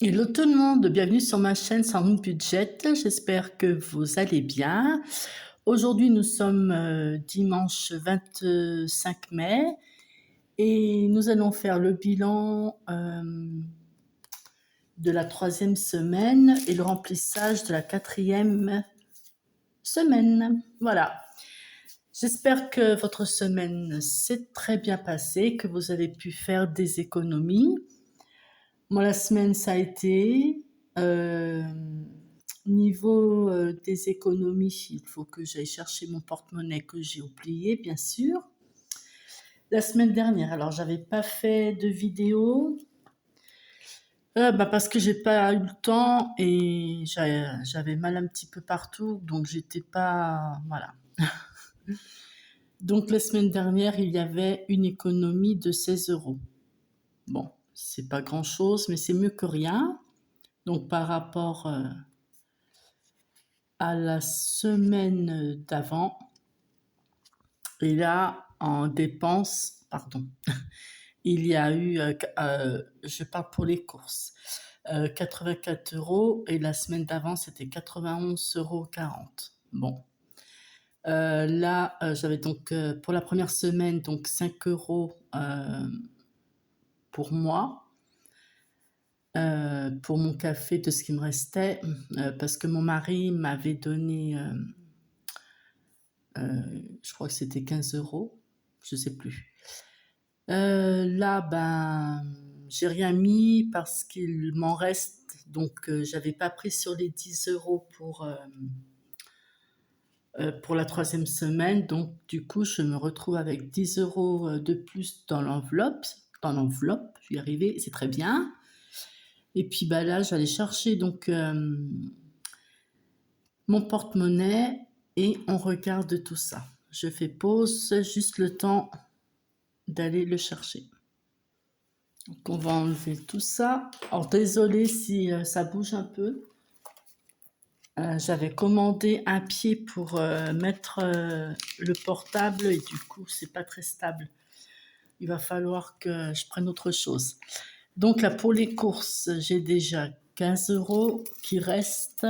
Hello tout le monde, bienvenue sur ma chaîne Sans Budget. J'espère que vous allez bien. Aujourd'hui, nous sommes dimanche 25 mai et nous allons faire le bilan de la 3e semaine et le remplissage de la 4e semaine. Voilà. J'espère que votre semaine s'est très bien passée, que vous avez pu faire des économies. Moi, la semaine, ça a été. Niveau des économies, il faut que j'aille chercher mon porte-monnaie que j'ai oublié, bien sûr. La semaine dernière, alors j'avais pas fait de vidéo parce que j'ai pas eu le temps et j'avais mal un petit peu partout, donc j'étais pas. Voilà. Donc la semaine dernière, il y avait une économie de 16 euros. Bon, c'est pas grand-chose, mais c'est mieux que rien. Donc par rapport à la semaine d'avant, et là, en dépenses, pardon, il y a eu, je parle pour les courses, 84 euros et la semaine d'avant, c'était 91,40 €. Bon. Là, j'avais donc, pour la première semaine, donc 5 euros pour moi, pour mon café, de ce qui me restait, parce que mon mari m'avait donné, je crois que c'était 15 euros, je sais plus. Là, ben, j'ai rien mis parce qu'il m'en reste, donc j'avais pas pris sur les 10 euros pour la 3e semaine, donc du coup, je me retrouve avec 10 euros de plus dans l'enveloppe, je vais y arriver, c'est très bien. Et puis bah là, j'allais chercher donc mon porte-monnaie et on regarde tout ça. Je fais pause, juste le temps d'aller le chercher. Donc on va enlever tout ça. Alors désolé si ça bouge un peu. J'avais commandé un pied pour mettre le portable et du coup c'est pas très stable. Il va falloir que je prenne autre chose. Donc là pour les courses, j'ai déjà 15 euros qui restent,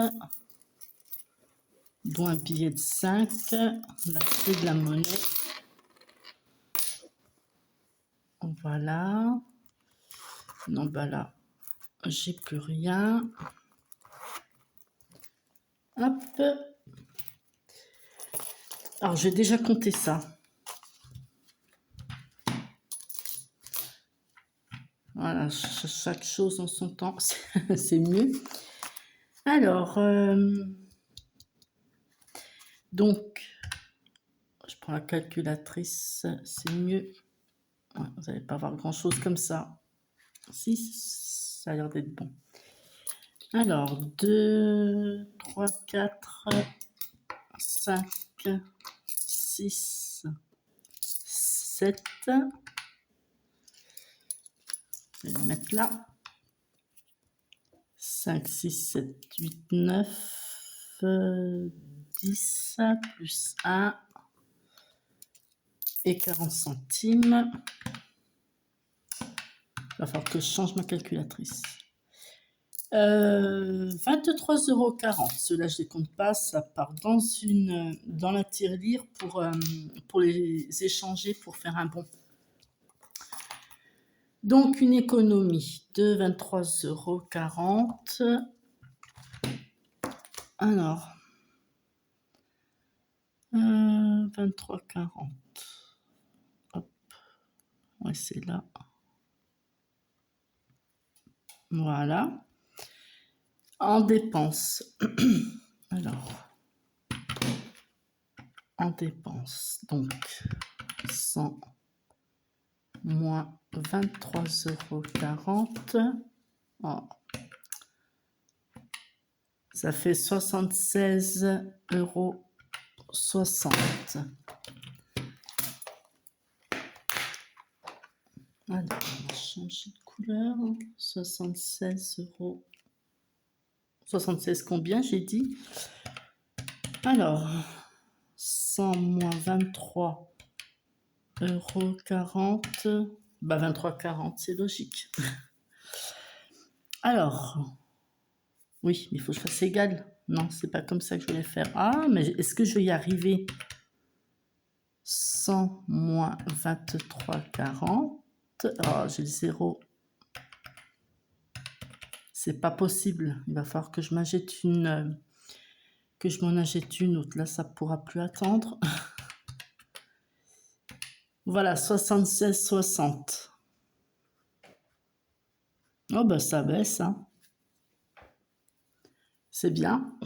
dont un billet de 5. Là c'est de la monnaie. Voilà. Non bah là, j'ai plus rien. Hop. Alors, j'ai déjà compté ça. Voilà, chaque chose en son temps, c'est mieux. Alors, donc, je prends la calculatrice, c'est mieux. Ouais, vous n'allez pas voir grand-chose comme ça. Si, ça a l'air d'être bon. Alors, 2, 3, 4, 5, 6, 7. Je vais le mettre là. 5, 6, 7, 8, 9, 10, plus 1 et 40 centimes. Il va falloir que je change ma calculatrice. 23,40 €. Ceux-là, je ne les compte pas. Ça part dans la tirelire pour les échanger, pour faire un bon. Donc, une économie de 23,40 €. Alors, 23,40. Hop. Ouais, c'est là. Voilà. En dépenses. Alors, en dépenses. Donc, 100 moins 23,40 €. Oh. Ça fait 76,60 €. Alors, on va changer de couleur. 76 €. 76 combien, j'ai dit? Alors, 100 moins 23,40 €. Bah, 23,40, c'est logique. Alors, oui, mais il faut que je fasse égal. Non, c'est pas comme ça que je voulais faire. Ah, mais est-ce que je vais y arriver? 100 moins 23,40. Oh, j'ai le 0. C'est pas possible. Il va falloir que je m'achète que je m'en achète une autre. Là, ça pourra plus attendre. Voilà, 76,60. Oh, bah, ça baisse, hein. C'est bien.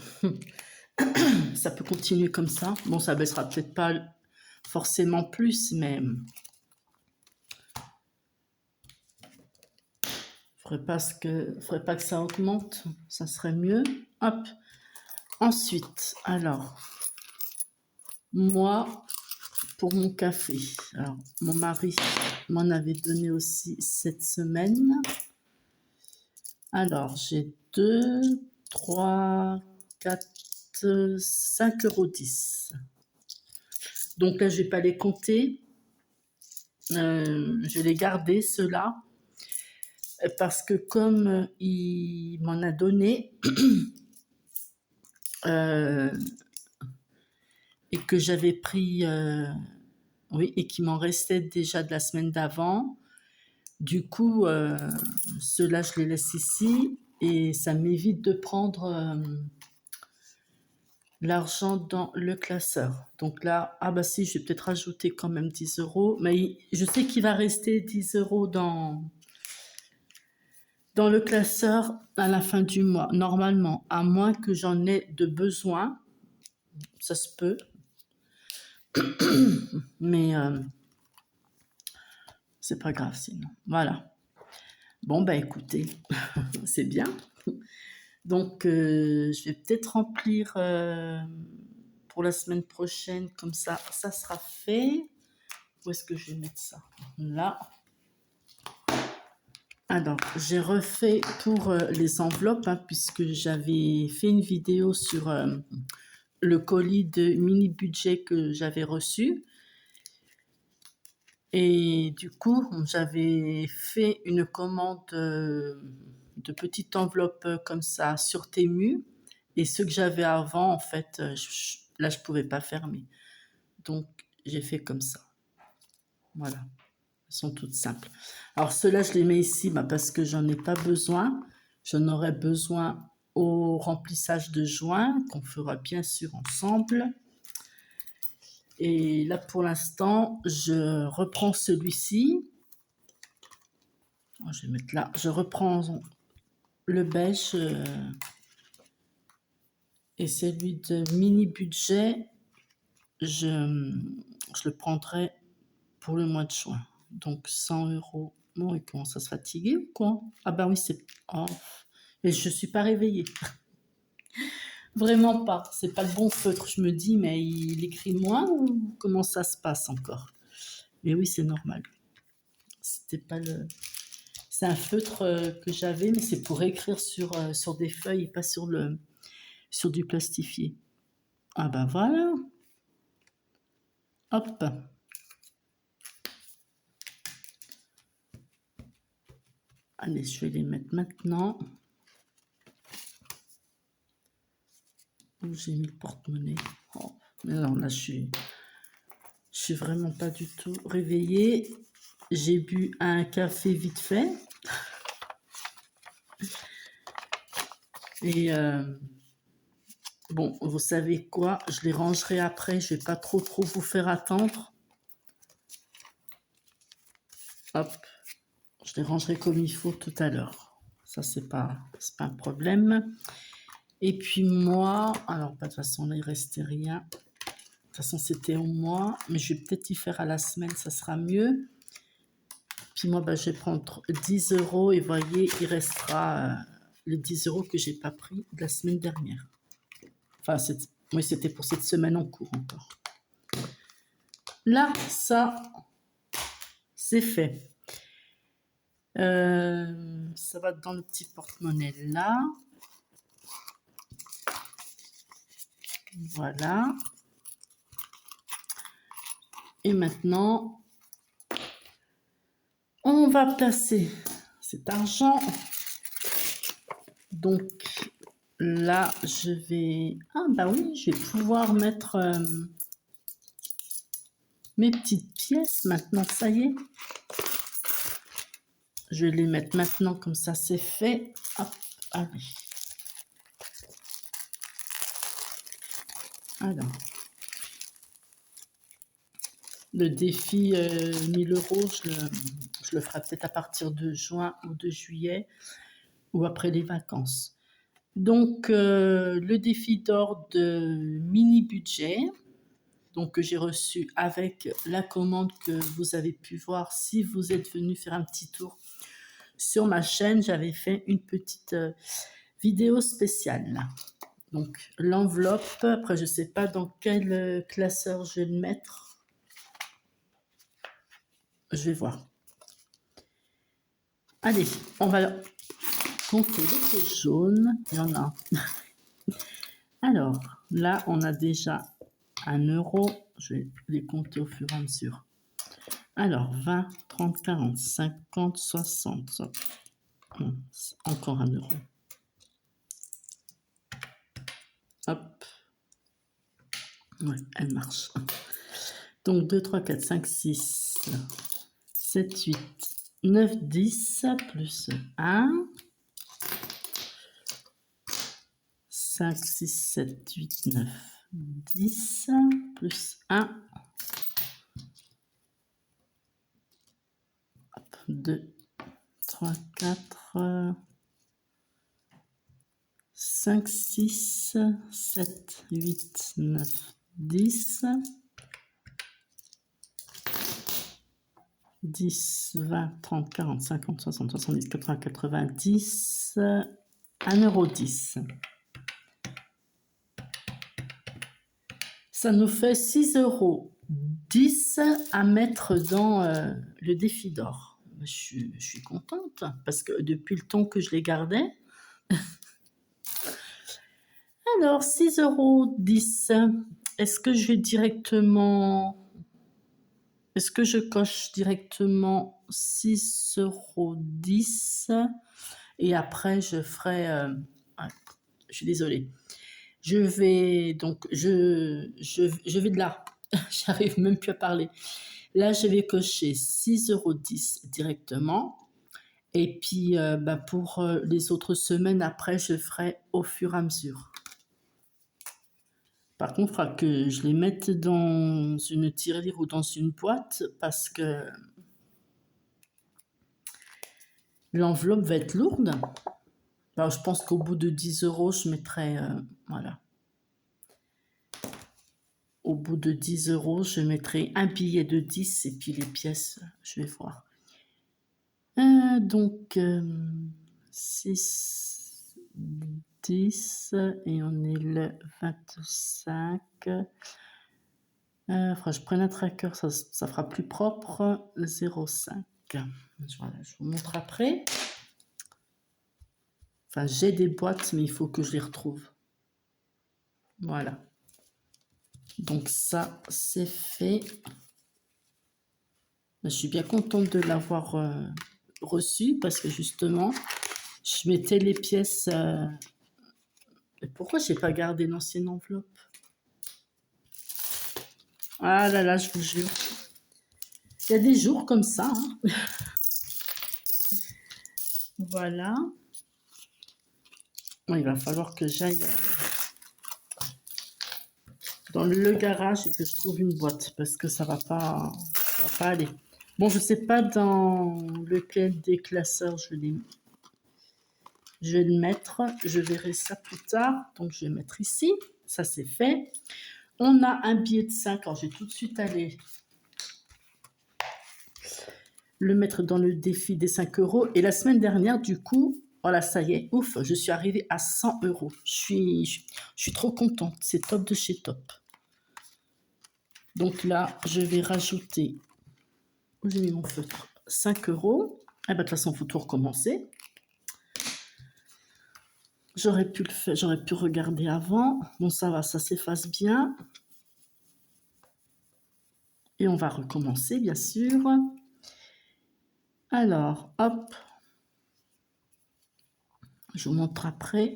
Ça peut continuer comme ça. Bon, ça baissera peut-être pas forcément plus, mais faudrait pas que ça augmente. Ça serait mieux. Hop. Ensuite, alors, moi, pour mon café. Alors, mon mari m'en avait donné aussi cette semaine. Alors, j'ai 2, 3, 4, 5,10 €. Donc là, je vais pas les compter. Je vais les garder, ceux-là. Parce que comme il m'en a donné, et que j'avais pris, oui, et qu'il m'en restait déjà de la semaine d'avant, du coup, ceux-là, je les laisse ici et ça m'évite de prendre l'argent dans le classeur. Donc là, ah bah si, je vais peut-être rajouter quand même 10 €, mais je sais qu'il va rester 10 € dans le classeur à la fin du mois, normalement, à moins que j'en ai de besoin, ça se peut, mais c'est pas grave sinon. Voilà. Bon, bah écoutez, c'est bien. Donc, je vais peut-être remplir pour la semaine prochaine, comme ça sera fait. Où est-ce que je vais mettre ça? Là. Alors, j'ai refait pour les enveloppes, hein, puisque j'avais fait une vidéo sur le colis de mini budget que j'avais reçu. Et du coup, j'avais fait une commande de petites enveloppes comme ça sur Temu. Et ceux que j'avais avant, en fait, là, je pouvais pas fermer. Donc, j'ai fait comme ça. Voilà. Elles sont toutes simples. Alors, ceux-là, je les mets ici parce que j'en ai pas besoin. J'en aurai besoin au remplissage de joints, qu'on fera bien sûr ensemble. Et là, pour l'instant, je reprends celui-ci. Je vais mettre là. Je reprends le beige et celui de mini budget. Je le prendrai pour le mois de juin. Donc 100 €. Bon, il commence à se fatiguer ou quoi? Ah bah oui, c'est... Oh. Et je suis pas réveillée. Vraiment pas. C'est pas le bon feutre. Je me dis, mais il écrit moins ou comment ça se passe encore? Mais oui, c'est normal. C'était pas le... C'est un feutre que j'avais, mais c'est pour écrire sur des feuilles et pas sur du plastifié. Ah bah voilà. Hop. Allez, je vais les mettre maintenant. Où j'ai mis le porte-monnaie. Oh, mais non, là, je suis vraiment pas du tout réveillée. J'ai bu un café vite fait. Et bon, vous savez quoi? Je les rangerai après. Je vais pas trop vous faire attendre. Hop. Je les rangerai comme il faut tout à l'heure. Ça, c'est pas un problème. Et puis moi, alors, de toute façon, là, il restait rien. De toute façon, c'était au mois, mais je vais peut-être y faire à la semaine, ça sera mieux. Puis moi, je vais prendre 10 € et voyez, il restera les 10 € que j'ai pas pris de la semaine dernière. Enfin, oui, c'était pour cette semaine en cours encore. Là, ça, c'est fait. Ça va dans le petit porte-monnaie là. Voilà. Et maintenant, on va placer cet argent Donc là, je vais... Ah bah oui, je vais pouvoir mettre mes petites pièces maintenant, ça y est. Je vais les mettre maintenant, comme ça c'est fait. Hop, allez. Alors, le défi 1000 euros, je le ferai peut-être à partir de juin ou de juillet ou après les vacances. Donc, le défi d'or de mini budget, donc que j'ai reçu avec la commande que vous avez pu voir si vous êtes venu faire un petit tour sur ma chaîne. J'avais fait une petite vidéo spéciale. Donc, l'enveloppe, après, je ne sais pas dans quel classeur je vais le mettre. Je vais voir. Allez, on va compter les pièces jaunes. Il y en a. Alors, là, on a déjà 1 euro. Je vais les compter au fur et à mesure. Alors, 20, 30, 40, 50, 60. Encore 1 euro. Hop. Ouais, elle marche. Donc, 2, 3, 4, 5, 6, 7, 8, 9, 10, plus 1. 5, 6, 7, 8, 9, 10, plus 1. 2, 3, 4, 5, 6, 7, 8, 9, 10. 10, 20, 30, 40, 50, 60, 70, 80, 90, 1,10 €. Ça nous fait 6,10 € à mettre dans le défi d'or. Je suis contente parce que depuis le temps que je les gardais. Alors, 6,10 €. Est-ce que je vais directement... Est-ce que je coche directement 6,10 € et après je ferai... je suis désolée. Je vais donc... Je vais de là. J'arrive même plus à parler. Là, je vais cocher 6,10 € directement. Et puis, pour les autres semaines, après, je ferai au fur et à mesure. Par contre, il faudra que je les mette dans une tirelire ou dans une boîte parce que l'enveloppe va être lourde. Alors, je pense qu'au bout de 10 €, je mettrai... voilà. Au bout de 10 €, je mettrai un billet de 10 et puis les pièces, je vais voir. Donc, 6, 10 et on est le 25. Faudra que je prenne un tracker, ça fera plus propre. 0,5. Voilà, je vous montre après. Enfin, j'ai des boîtes, mais il faut que je les retrouve. Voilà. Donc ça, c'est fait. Je suis bien contente de l'avoir reçu parce que justement, je mettais les pièces... Pourquoi je n'ai pas gardé l'ancienne enveloppe? Ah là là, je vous jure. Il y a des jours comme ça. Hein. Voilà. Bon, il va falloir que j'aille dans le garage et que je trouve une boîte parce que ça va pas aller. Bon, je ne sais pas dans lequel des classeurs je vais le mettre. Je verrai ça plus tard. Donc, je vais mettre ici. Ça, c'est fait. On a un billet de 5. Alors, je vais tout de suite aller le mettre dans le défi des 5 €. Et la semaine dernière, du coup, voilà, ça y est, ouf, je suis arrivée à 100 €. Je suis trop contente. C'est top de chez top. Donc là, je vais rajouter... Où j'ai mis mon feutre? 5 €. Eh ben, de toute façon, il faut tout recommencer. J'aurais pu le faire, j'aurais pu regarder avant. Bon, ça va, ça s'efface bien. Et on va recommencer, bien sûr. Alors, hop. Je vous montre après.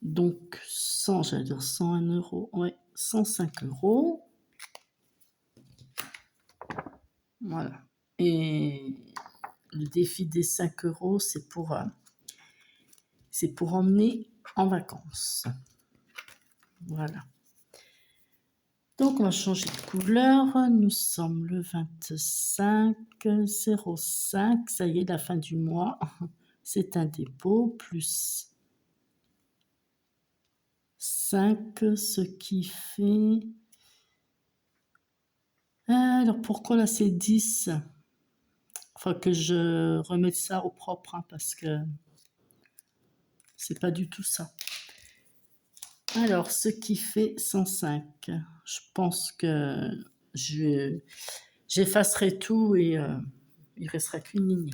Donc 100, j'allais dire 101 €, ouais, 105 €. Voilà. Et le défi des 5 €, c'est pour emmener en vacances. Voilà. Donc, on va changer de couleur. Nous sommes le 25/05. Ça y est, la fin du mois. C'est un dépôt plus 5, ce qui fait... Alors, pourquoi là, c'est 10? Faut que je remette ça au propre, hein, parce que c'est pas du tout ça. Alors, ce qui fait 105. Je pense que j'effacerai tout et il restera qu'une ligne.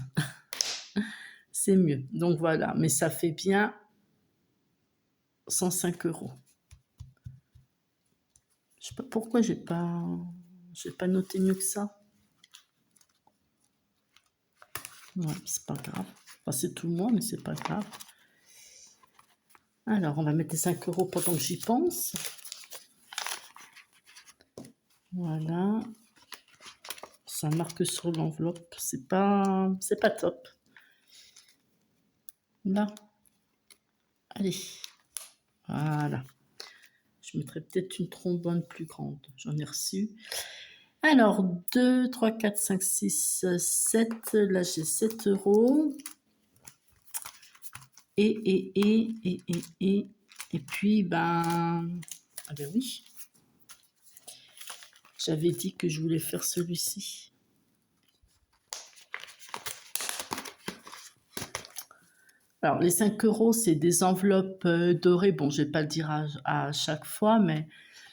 C'est mieux. Donc voilà, mais ça fait bien 105 €. Je sais pas pourquoi j'ai pas noté mieux que ça. Ouais, c'est pas grave. Enfin, c'est tout le monde, mais c'est pas grave. Alors, on va mettre les 5 € pendant que j'y pense. Voilà. Ça marque sur l'enveloppe. C'est pas top. Là. Allez. Voilà. Je mettrai peut-être une trombone plus grande. J'en ai reçu. Alors, 2, 3, 4, 5, 6, 7. Là, j'ai 7 €. Et puis, ah ben oui. J'avais dit que je voulais faire celui-ci. Alors, les 5 €, c'est des enveloppes dorées. Bon, je ne vais pas le dire à chaque fois, mais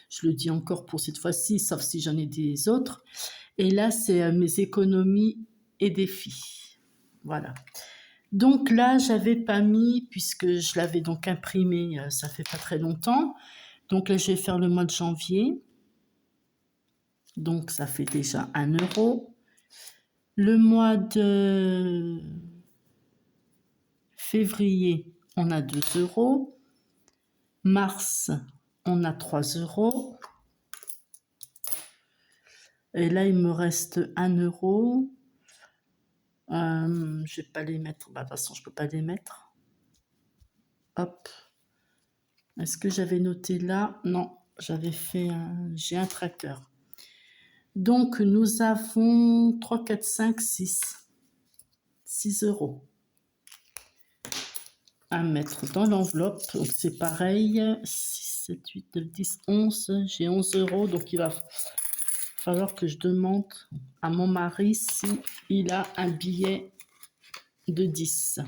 je le dis encore pour cette fois-ci, sauf si j'en ai des autres. Et là, c'est mes économies et défis. Voilà. Donc là, j'avais pas mis, puisque je l'avais donc imprimé, ça fait pas très longtemps. Donc là, je vais faire le mois de janvier. Donc ça fait déjà 1 €. Le mois de février, on a 2 €. Mars, on a 3 €. Et là, il me reste 1 €. Je vais pas les mettre. Bah, de toute façon, je peux pas les mettre. Hop. Est-ce que j'avais noté là? Non, j'ai un tracker. Donc, nous avons 3, 4, 5, 6. 6 € à mettre dans l'enveloppe. Donc, c'est pareil. 6, 7, 8, 9, 10, 11. J'ai 11 €. Donc, il va falloir que je demande à mon mari s'il a un billet de 10.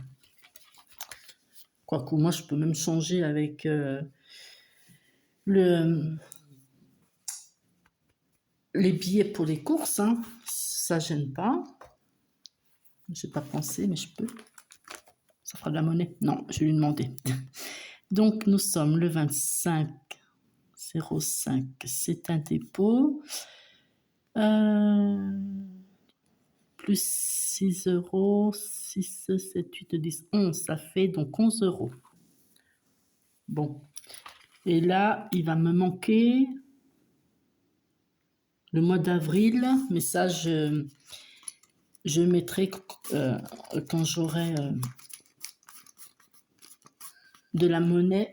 Quoique, moi, je peux même changer avec les billets pour les courses. Hein. Ça gêne pas. Je n'ai pas pensé, mais je peux. Ça fera de la monnaie. Non, je vais lui demander. Donc, nous sommes le 25/05. C'est un dépôt. Plus 6 €. 6, 7, 8, 10, 11. Ça fait donc 11 €. Bon. Et là, il va me manquer le mois d'avril. Mais ça, je mettrai quand j'aurai de la monnaie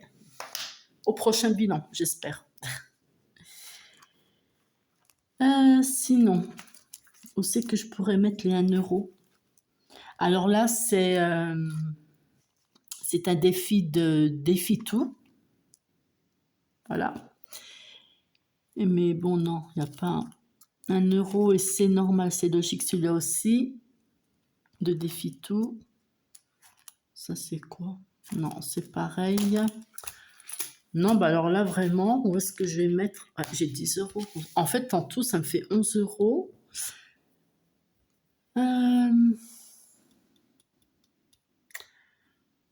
au prochain bilan, j'espère. Sinon, où c'est que je pourrais mettre les 1 €? Alors là, c'est un défi de défi tout. Voilà. Mais bon, non, il n'y a pas 1 € et c'est normal, c'est logique celui-là aussi. De défi tout. Ça, c'est quoi? Non, c'est pareil. Non, bah alors là, vraiment, où est-ce que je vais mettre? Ah, j'ai 10 €. En fait, en tout, ça me fait 11 €.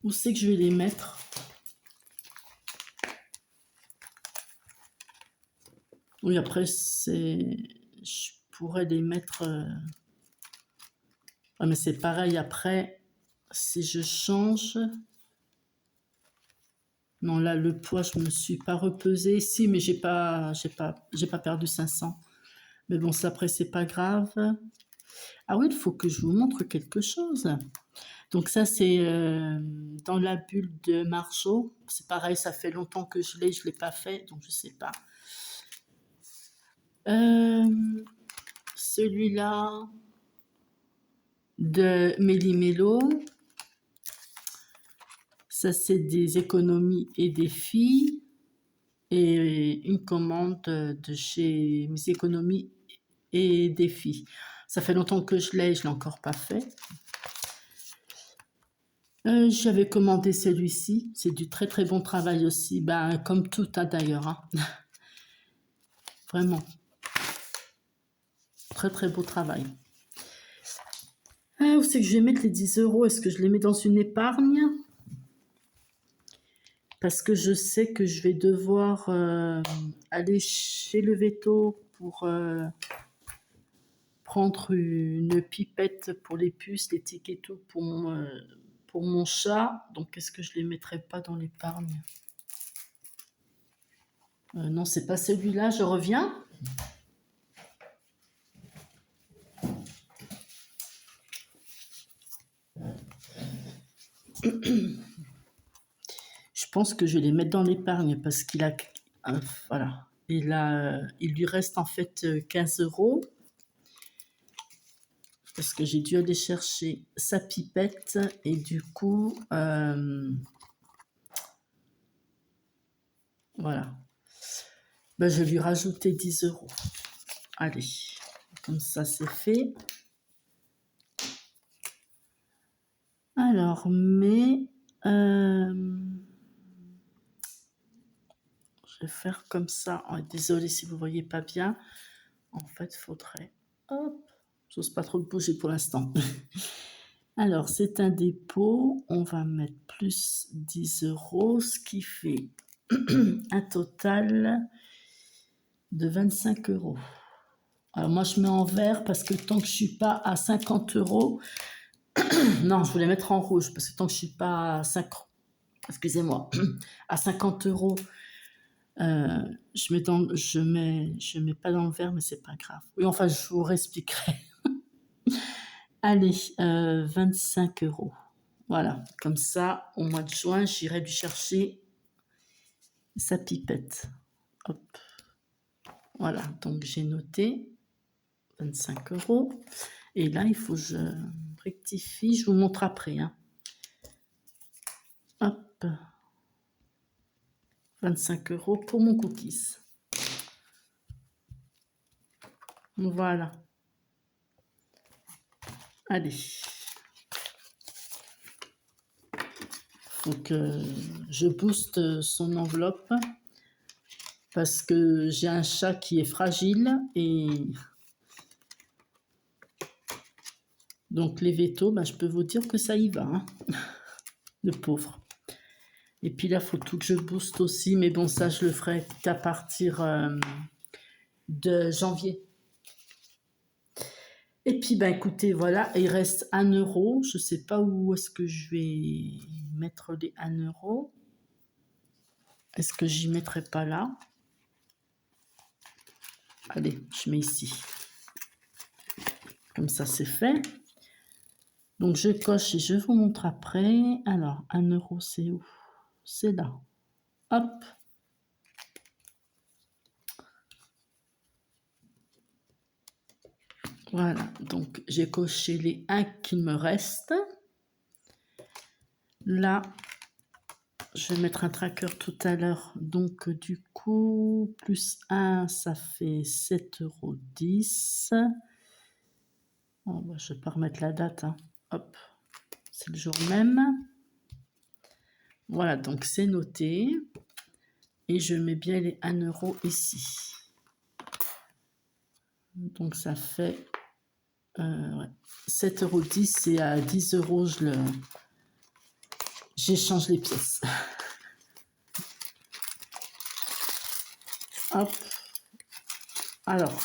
Où c'est que je vais les mettre? Oui, après, je pourrais les mettre... Ah, mais c'est pareil après. si je change... Non, là, le poids, je me suis pas repesée. Si, mais j'ai pas perdu 500. Mais bon, ça, après, c'est pas grave. Ah oui, il faut que je vous montre quelque chose. Donc ça, c'est dans la bulle de Marceau. C'est pareil, ça fait longtemps que je l'ai pas fait, donc je sais pas. Celui-là de Méli-Mélo. Ça, c'est des économies et des filles. Et une commande de chez Mes Économies et des filles. Ça fait longtemps que je l'ai encore pas fait. J'avais commandé celui-ci. C'est du très très bon travail aussi. Ben, comme tout d'ailleurs. Hein. Vraiment. Très très beau travail. Où c'est que je vais mettre les 10 €? Est-ce que je les mets dans une épargne? Parce que je sais que je vais devoir aller chez le veto pour prendre une pipette pour les puces, les tickets et tout pour mon chat. Donc, est-ce que je les mettrai pas dans l'épargne? Non, c'est pas celui-là. Je reviens. Je pense que je vais les mettre dans l'épargne parce qu'il a... voilà. Il lui reste en fait 15 €. Parce que j'ai dû aller chercher sa pipette et du coup, voilà. Ben, je vais lui rajouter 10 €. Allez, comme ça c'est fait. Alors, mais je vais faire comme ça. Oh, désolée si vous ne voyez pas bien. En fait, il faudrait... Hop, j'ose pas trop le bouger pour l'instant. Alors, c'est un dépôt. On va mettre plus 10 €, ce qui fait un total de 25 €. Alors, moi, je mets en vert parce que tant que je ne suis pas à 50 €... non, je voulais mettre en rouge parce que tant que je ne suis pas à 50... Excusez-moi. À 50 €, je mets pas dans le vert, mais c'est pas grave. Oui, enfin, je vous réexpliquerai. Allez, 25 €. Voilà, comme ça, au mois de juin, j'irai lui chercher sa pipette. Hop. Voilà, donc j'ai noté 25 €. Et là, il faut que je rectifie. Je vous montre après. Hein. Hop. 25 € pour mon cookies. Voilà. Allez. Faut que je booste son enveloppe parce que j'ai un chat qui est fragile et donc les vétos, ben, je peux vous dire que ça y va, hein. Le pauvre. Et puis là, il faut tout que je booste aussi, mais bon, ça, je le ferai qu'à partir de janvier. Et puis, ben, écoutez, voilà, il reste 1 €. Je ne sais pas où est-ce que je vais mettre les 1 €. Est-ce que j'y mettrai pas là? Allez, je mets ici. Comme ça, c'est fait. Donc, je coche et je vous montre après. Alors, 1 €, c'est où? C'est là. Hop. Voilà, donc j'ai coché les 1 qu'il me reste. Là, je vais mettre un tracker tout à l'heure. Donc, du coup, plus 1, ça fait 7,10 €. Oh, bah, je ne vais pas remettre la date. Hein. Hop, c'est le jour même. Voilà, donc c'est noté. Et je mets bien les 1 € ici. Donc, ça fait 7,10 € et à 10 € j'échange les pièces. Hop. Alors,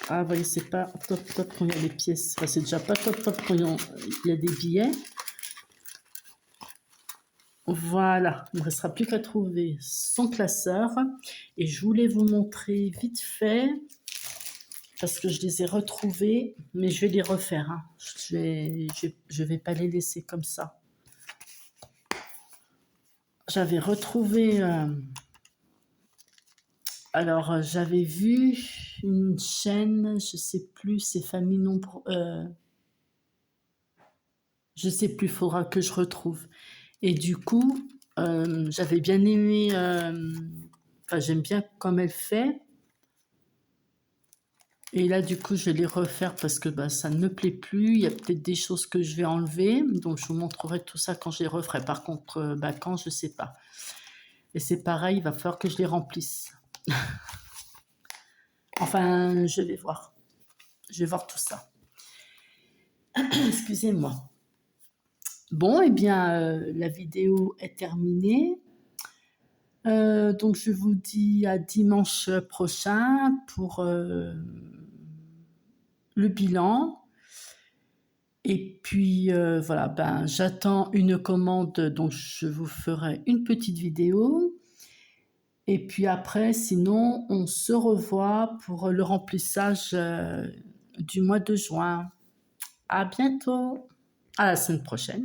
Ah, vous voyez, c'est pas top top quand il y a les pièces. Enfin, c'est déjà pas top top quand il y a des billets. Voilà, il ne me restera plus qu'à trouver son classeur. Et je voulais vous montrer vite fait, parce que je les ai retrouvés, mais je vais les refaire. Hein. Je vais pas les laisser comme ça. J'avais retrouvé... alors, j'avais vu une chaîne, je sais plus, c'est Famille Nombre... je sais plus, faudra que je retrouve. Et du coup, j'avais bien aimé... enfin, j'aime bien comme elle fait. Et là, du coup, je vais les refaire parce que bah, ça ne me plaît plus. Il y a peut-être des choses que je vais enlever. Donc, je vous montrerai tout ça quand je les referai. Par contre, bah, quand, je ne sais pas. Et c'est pareil, il va falloir que je les remplisse. Enfin, je vais voir. Je vais voir tout ça. Excusez-moi. Bon, eh bien, la vidéo est terminée. Donc, je vous dis à dimanche prochain pour le bilan. Et puis, voilà, ben, j'attends une commande, donc je vous ferai une petite vidéo. Et puis après, sinon, on se revoit pour le remplissage du mois de juin. À bientôt. À la semaine prochaine.